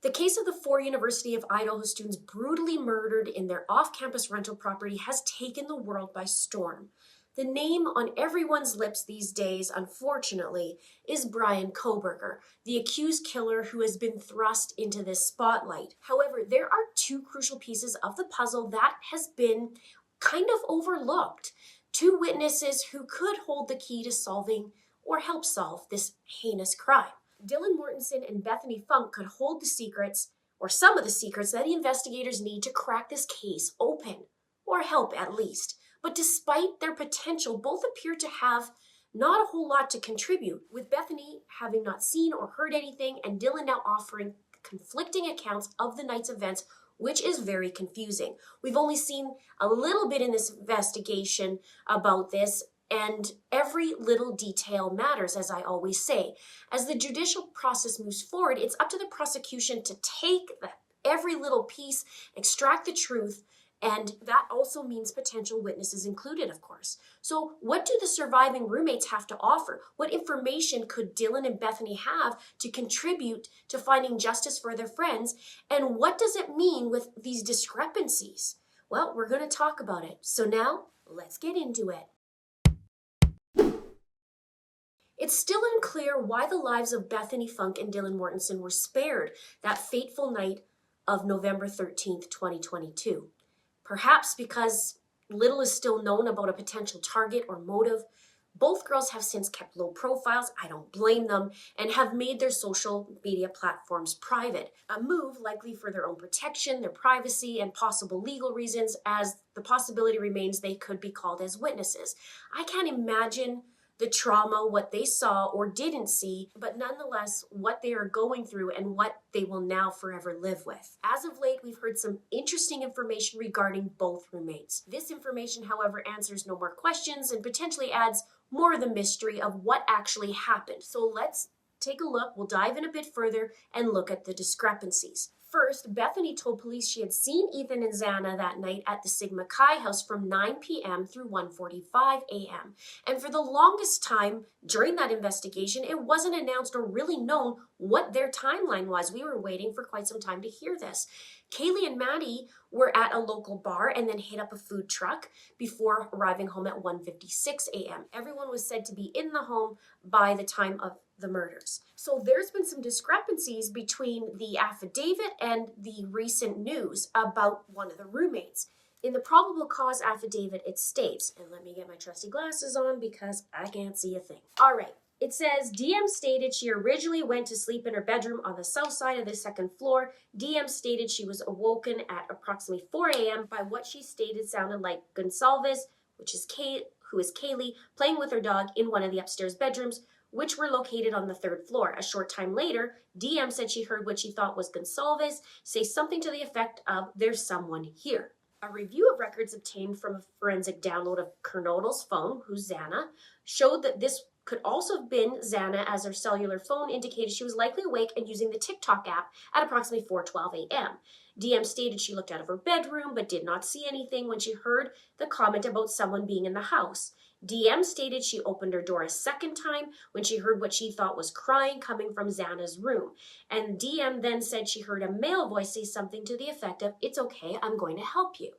The case of the 4 University of Idaho students brutally murdered in their off-campus rental property has taken the world by storm. The name on everyone's lips these days, unfortunately, is Bryan Kohberger, the accused killer who has been thrust into this spotlight. However, there are 2 crucial pieces of the puzzle that has been kind of overlooked. 2 witnesses who could hold the key to solving or help solve this heinous crime. Dylan Mortensen and Bethany Funke could hold the secrets, or some of the secrets, that the investigators need to crack this case open, or help at least. But despite their potential, both appear to have not a whole lot to contribute, with Bethany having not seen or heard anything, and Dylan now offering conflicting accounts of the night's events, which is very confusing. We've only seen a little bit in this investigation about this, and every little detail matters, as I always say. As the judicial process moves forward, it's up to the prosecution to take every little piece, extract the truth, and that also means potential witnesses included, of course. So what do the surviving roommates have to offer? What information could Dylan and Bethany have to contribute to finding justice for their friends? And what does it mean with these discrepancies? Well, we're going to talk about it. So now, let's get into it. It's still unclear why the lives of Bethany Funke and Dylan Mortensen were spared that fateful night of November 13th, 2022. Perhaps because little is still known about a potential target or motive. Both girls have since kept low profiles, I don't blame them, and have made their social media platforms private. A move likely for their own protection, their privacy, and possible legal reasons, as the possibility remains they could be called as witnesses. I can't imagine the trauma, what they saw or didn't see, but nonetheless, what they are going through and what they will now forever live with. As of late, we've heard some interesting information regarding both roommates. This information, however, answers no more questions and potentially adds more of the mystery of what actually happened. So let's take a look. We'll dive in a bit further and look at the discrepancies. First, Bethany told police she had seen Ethan and Xana that night at the Sigma Chi house from 9 p.m. through 1:45 a.m. And for the longest time during that investigation, it wasn't announced or really known what their timeline was. We were waiting for quite some time to hear this. Kaylee and Maddie were at a local bar and then hit up a food truck before arriving home at 1:56 a.m. Everyone was said to be in the home by the time of the murders. So there's been some discrepancies between the affidavit and the recent news about one of the roommates. In the probable cause affidavit, it states, and let me get my trusty glasses on because I can't see a thing. All right. It says, DM stated she originally went to sleep in her bedroom on the south side of the 2nd floor. DM stated she was awoken at approximately 4 a.m. by what she stated sounded like Gonsalves, who is Kaylee, playing with her dog in one of the upstairs bedrooms, which were located on the 3rd floor. A short time later, DM said she heard what she thought was Gonsalves say something to the effect of, "There's someone here." A review of records obtained from a forensic download of Kernodle's phone, who's Xana, showed that this could also have been Xana, as her cellular phone indicated she was likely awake and using the TikTok app at approximately 4:12 a.m. DM stated she looked out of her bedroom but did not see anything when she heard the comment about someone being in the house. DM stated she opened her door a second time when she heard what she thought was crying coming from Xana's room. And DM then said she heard a male voice say something to the effect of, "It's okay, I'm going to help you."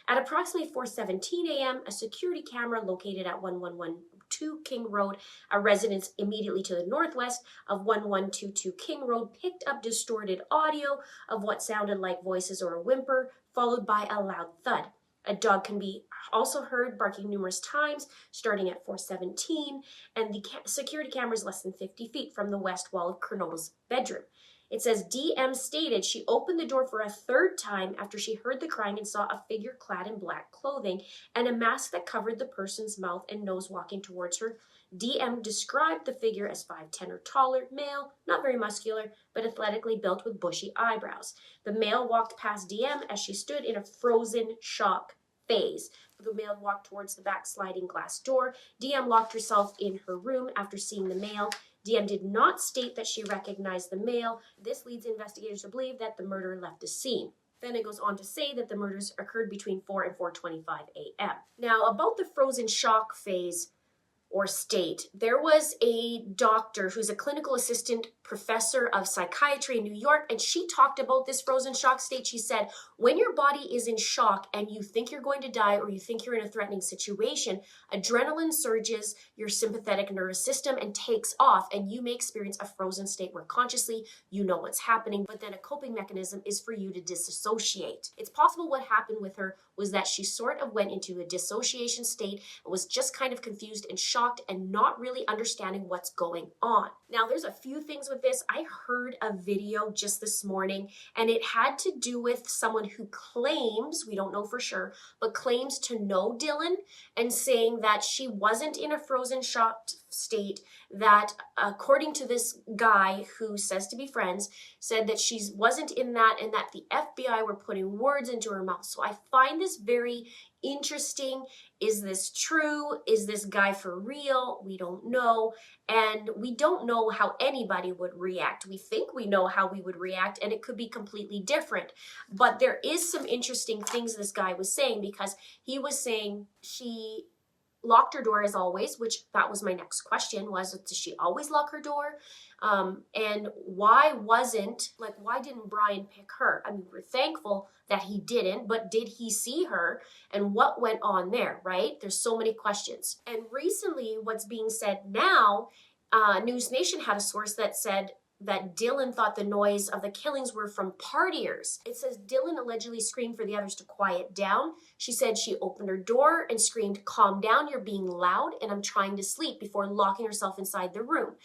At approximately 4:17 a.m., a security camera located at 1112 King Road, a residence immediately to the northwest of 1122 King Road, picked up distorted audio of what sounded like voices or a whimper, followed by a loud thud. A dog can be also heard barking numerous times, starting at 4:17, and the security camera is less than 50 feet from the west wall of Kernodle's bedroom. It says DM stated she opened the door for a 3rd time after she heard the crying and saw a figure clad in black clothing and a mask that covered the person's mouth and nose walking towards her. DM described the figure as 5'10" or taller, male, not very muscular, but athletically built with bushy eyebrows. The male walked past DM as she stood in a frozen shock phase. The male walked towards the back sliding glass door. DM locked herself in her room after seeing the male. DM did not state that she recognized the male. This leads investigators to believe that the murderer left the scene. Then it goes on to say that the murders occurred between 4 and 4:25 a.m. Now, about the frozen shock phase, or state. There was a doctor who's a clinical assistant professor of psychiatry in New York, and she talked about this frozen shock state. She said, when your body is in shock and you think you're going to die or you think you're in a threatening situation, adrenaline surges your sympathetic nervous system and takes off, and you may experience a frozen state where consciously you know what's happening, but then a coping mechanism is for you to disassociate. It's possible what happened with her was that she sort of went into a dissociation state and was just kind of confused and shocked and not really understanding what's going on. Now, there's a few things with this. I heard a video just this morning, and it had to do with someone who claims, we don't know for sure, but claims to know Dylan, and saying that she wasn't in a frozen shocked state, that according to this guy who says to be friends, said that she wasn't in that and that the FBI were putting words into her mouth. So I find this very interesting. Is this true? Is this guy for real? We don't know. And we don't know how anybody would react. We think we know how we would react, and it could be completely different. But there is some interesting things this guy was saying, because he was saying she locked her door as always, which that was my next question, was does she always lock her door? And why didn't Bryan pick her? I mean, we're thankful that he didn't, but did he see her, and what went on there, right? There's so many questions. And recently, what's being said now, News Nation had a source that said that Dylan thought the noise of the killings were from partiers. It says Dylan allegedly screamed for the others to quiet down. She said she opened her door and screamed, "Calm down, you're being loud, and I'm trying to sleep," before locking herself inside the room.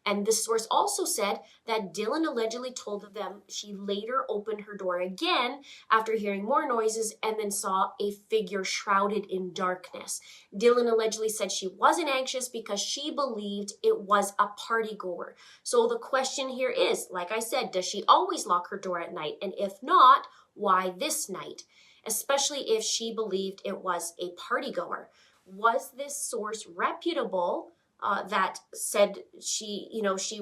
And the source also said that Dylan allegedly told them she later opened her door again after hearing more noises and then saw a figure shrouded in darkness. Dylan allegedly said she wasn't anxious because she believed it was a party goer. So the question here is, like I said, does she always lock her door at night? And if not, why this night? Especially if she believed it was a party goer. Was this source reputable? That said she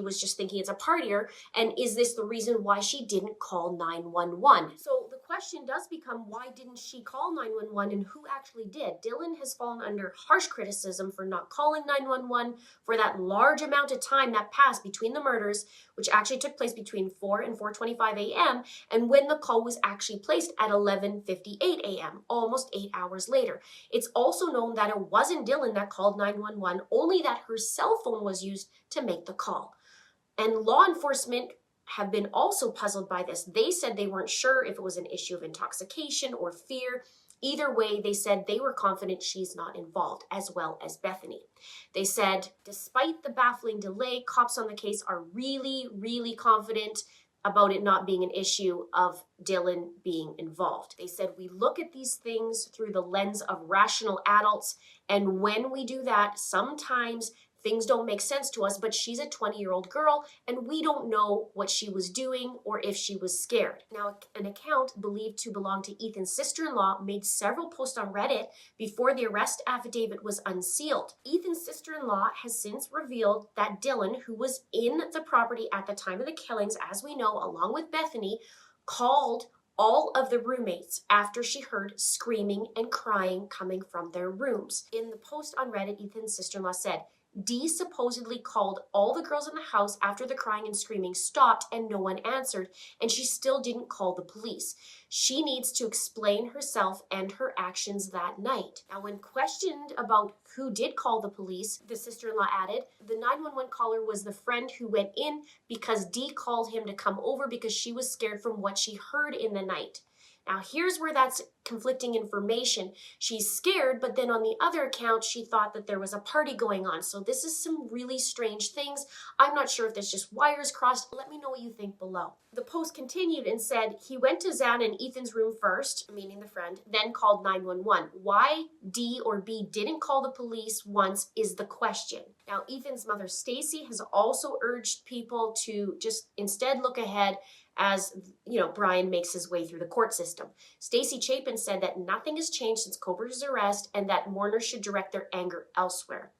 was just thinking it's a partier, and is this the reason why she didn't call 911? So the question does become, why didn't she call 911, and who actually did? Dylan has fallen under harsh criticism for not calling 911 for that large amount of time that passed between the murders, which actually took place between 4 and 4:25 a.m., and when the call was actually placed at 11:58 a.m., almost 8 hours later. It's also known that it wasn't Dylan that called 911, only that her cell phone was used to make the call. And law enforcement have been also puzzled by this. They said they weren't sure if it was an issue of intoxication or fear. Either way, they said they were confident she's not involved, as well as Bethany. They said, despite the baffling delay, cops on the case are really, really confident about it not being an issue of Dylan being involved. They said, we look at these things through the lens of rational adults, and when we do that, sometimes things don't make sense to us, but she's a 20-year-old girl, and we don't know what she was doing or if she was scared. Now, an account believed to belong to Ethan's sister-in-law made several posts on Reddit before the arrest affidavit was unsealed. Ethan's sister-in-law has since revealed that Dylan, who was in the property at the time of the killings, as we know, along with Bethany, called all of the roommates after she heard screaming and crying coming from their rooms. In the post on Reddit, Ethan's sister-in-law said, Dee supposedly called all the girls in the house after the crying and screaming stopped and no one answered, and she still didn't call the police. She needs to explain herself and her actions that night. Now, when questioned about who did call the police, the sister-in-law added, the 911 caller was the friend who went in because Dee called him to come over because she was scared from what she heard in the night. Now, here's where that's conflicting information. She's scared, but then on the other account, she thought that there was a party going on. So this is some really strange things. I'm not sure if there's just wires crossed. Let me know what you think below. The post continued and said, he went to Zan and Ethan's room first, meaning the friend, then called 911. Why D or B didn't call the police once is the question. Now, Ethan's mother, Stacy, has also urged people to just instead look ahead as, Bryan makes his way through the court system. Stacy Chapin said that nothing has changed since Kohberger's arrest and that mourners should direct their anger elsewhere.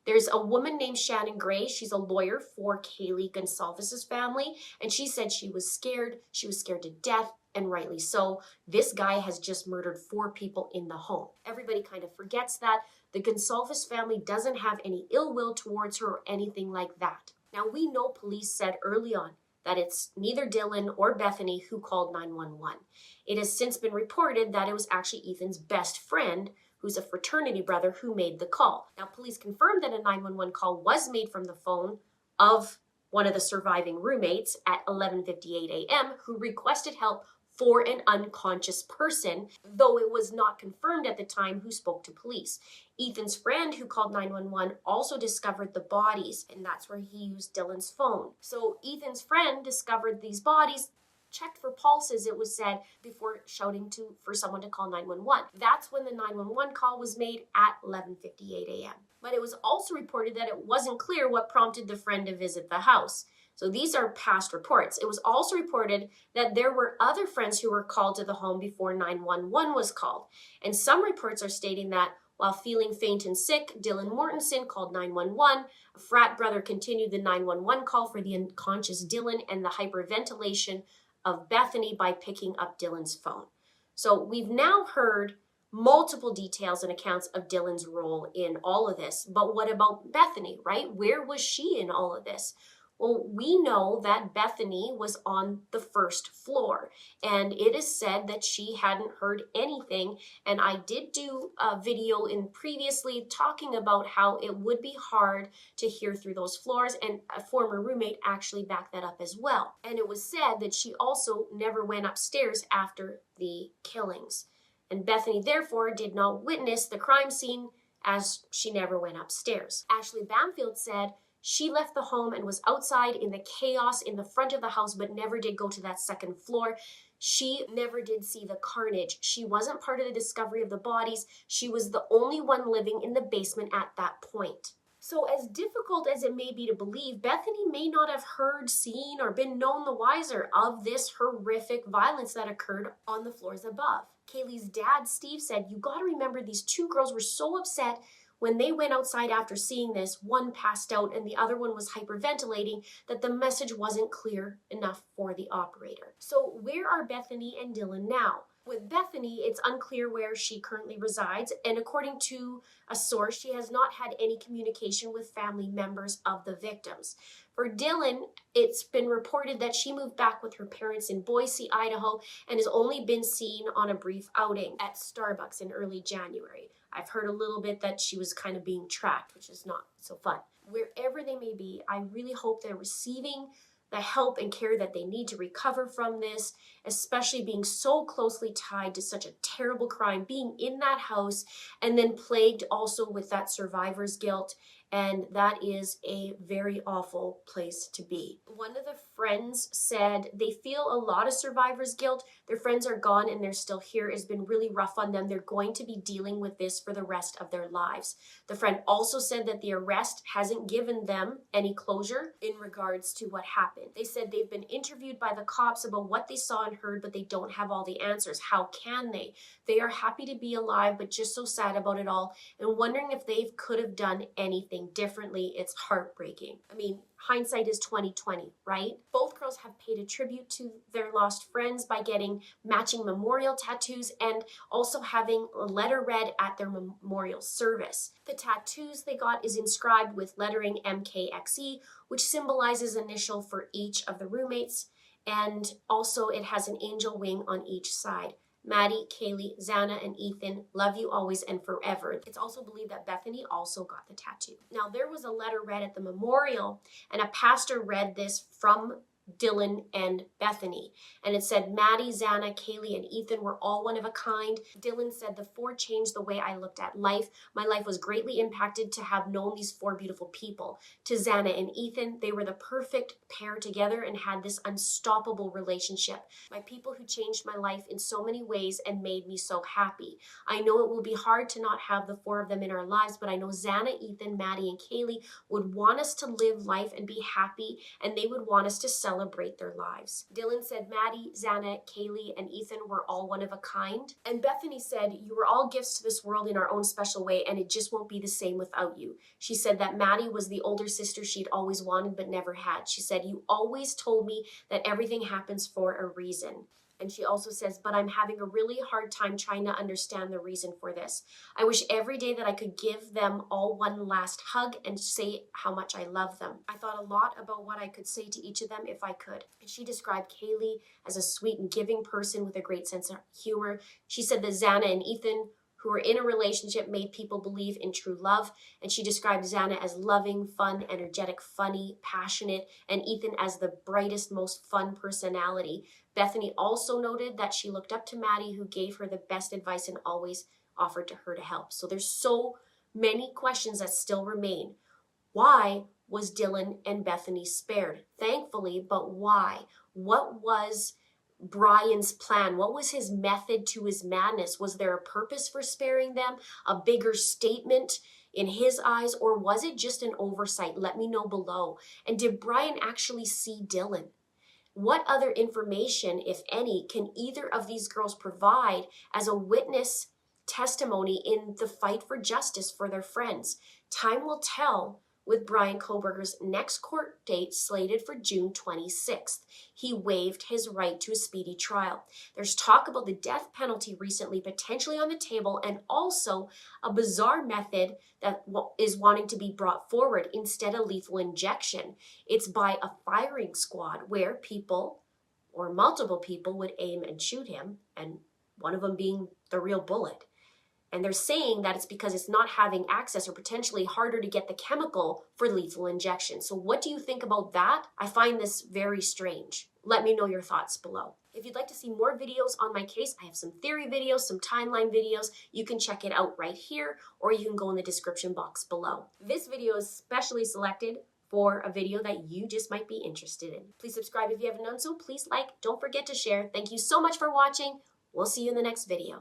There's a woman named Shannon Gray. She's a lawyer for Kaylee Gonsalves' family, and she said she was scared. She was scared to death, and rightly so. This guy has just murdered 4 people in the home. Everybody kind of forgets that. The Gonsalves family doesn't have any ill will towards her or anything like that. Now, we know police said early on that it's neither Dylan or Bethany who called 911. It has since been reported that it was actually Ethan's best friend, who's a fraternity brother, who made the call. Now, police confirmed that a 911 call was made from the phone of one of the surviving roommates at 11:58 a.m. who requested help for an unconscious person, though it was not confirmed at the time who spoke to police. Ethan's friend who called 911 also discovered the bodies, and that's where he used Dylan's phone. So Ethan's friend discovered these bodies, checked for pulses, it was said, before shouting for someone to call 911. That's when the 911 call was made at 11:58 a.m. But it was also reported that it wasn't clear what prompted the friend to visit the house. So these are past reports. It was also reported that there were other friends who were called to the home before 911 was called. And some reports are stating that while feeling faint and sick, Dylan Mortensen called 911. A frat brother continued the 911 call for the unconscious Dylan and the hyperventilation of Bethany by picking up Dylan's phone. So we've now heard multiple details and accounts of Dylan's role in all of this. But what about Bethany, right? Where was she in all of this? Well, we know that Bethany was on the first floor, and it is said that she hadn't heard anything. And I did do a video in previously talking about how it would be hard to hear through those floors, and a former roommate actually backed that up as well. And it was said that she also never went upstairs after the killings. And Bethany, therefore, did not witness the crime scene as she never went upstairs. Ashley Bamfield said she left the home and was outside in the chaos in the front of the house, but never did go to that second floor. She never did see the carnage. She wasn't part of the discovery of the bodies. She was the only one living in the basement at that point. So as difficult as it may be to believe, Bethany may not have heard, seen, or been known the wiser of this horrific violence that occurred on the floors above. Kaylee's dad, Steve, said, "You got to remember these two girls were so upset when they went outside after seeing this. One passed out and the other one was hyperventilating, that the message wasn't clear enough for the operator." So where are Bethany and Dylan now? With Bethany, it's unclear where she currently resides, and according to a source, she has not had any communication with family members of the victims. For Dylan, it's been reported that she moved back with her parents in Boise, Idaho, and has only been seen on a brief outing at Starbucks in early January. I've heard a little bit that she was kind of being tracked, which is not so fun. Wherever they may be, I really hope they're receiving the help and care that they need to recover from this, especially being so closely tied to such a terrible crime, being in that house, and then plagued also with that survivor's guilt. And that is a very awful place to be. One of the friends said they feel a lot of survivor's guilt. Their friends are gone and they're still here. It's been really rough on them. They're going to be dealing with this for the rest of their lives. The friend also said that the arrest hasn't given them any closure in regards to what happened. They said they've been interviewed by the cops about what they saw and heard, but they don't have all the answers. How can they? They are happy to be alive, but just so sad about it all and wondering if they could have done anything differently. It's heartbreaking. I mean, hindsight is 2020, right? Both girls have paid a tribute to their lost friends by getting matching memorial tattoos and also having a letter read at their memorial service. The tattoos they got is inscribed with lettering MKXE, which symbolizes initial for each of the roommates, and also it has an angel wing on each side. Maddie, Kaylee, Xana, and Ethan, love you always and forever. It's also believed that Bethany also got the tattoo. Now, there was a letter read at the memorial, and a pastor read this from Dylan and Bethany. And it said, "Maddie, Xana, Kaylee, and Ethan were all one of a kind." Dylan said, "The four changed the way I looked at life. My life was greatly impacted to have known these four beautiful people." To Xana and Ethan, "They were the perfect pair together and had this unstoppable relationship. My people who changed my life in so many ways and made me so happy. I know it will be hard to not have the four of them in our lives, but I know Xana, Ethan, Maddie, and Kaylee would want us to live life and be happy, and they would want us to celebrate their lives." Dylan said, "Maddie, Xana, Kaylee, and Ethan were all one of a kind." And Bethany said, "You were all gifts to this world in our own special way, and it just won't be the same without you." She said that Maddie was the older sister she'd always wanted but never had. She said, "You always told me that everything happens for a reason." And she also says, but I'm having a really hard time trying to understand the reason for this. I wish every day that I could give them all one last hug and say how much I love them. I thought a lot about what I could say to each of them if I could. And she described Kaylee as a sweet and giving person with a great sense of humor. She said that Xana and Ethan, who were in a relationship, made people believe in true love. And she described Xana as loving, fun, energetic, funny, passionate, and Ethan as the brightest, most fun personality. Bethany also noted that she looked up to Maddie, who gave her the best advice and always offered to her to help. So there's so many questions that still remain. Why was Dylan and Bethany spared? Thankfully, but why? What was Bryan's plan? What was his method to his madness? Was there a purpose for sparing them? A bigger statement in his eyes? Or was it just an oversight? Let me know below. And did Bryan actually see Dylan? What other information, if any, can either of these girls provide as a witness testimony in the fight for justice for their friends? Time will tell with Bryan Kohberger's next court date slated for June 26th. He waived his right to a speedy trial. There's talk about the death penalty recently potentially on the table, and also a bizarre method that is wanting to be brought forward instead of lethal injection. It's by a firing squad where people or multiple people would aim and shoot him, and one of them being the real bullet. And they're saying that it's because it's not having access or potentially harder to get the chemical for lethal injection. So what do you think about that? I find this very strange. Let me know your thoughts below. If you'd like to see more videos on my case, I have some theory videos, some timeline videos. You can check it out right here, or you can go in the description box below. This video is specially selected for a video that you just might be interested in. Please subscribe if you haven't done so. Please like. Don't forget to share. Thank you so much for watching. We'll see you in the next video.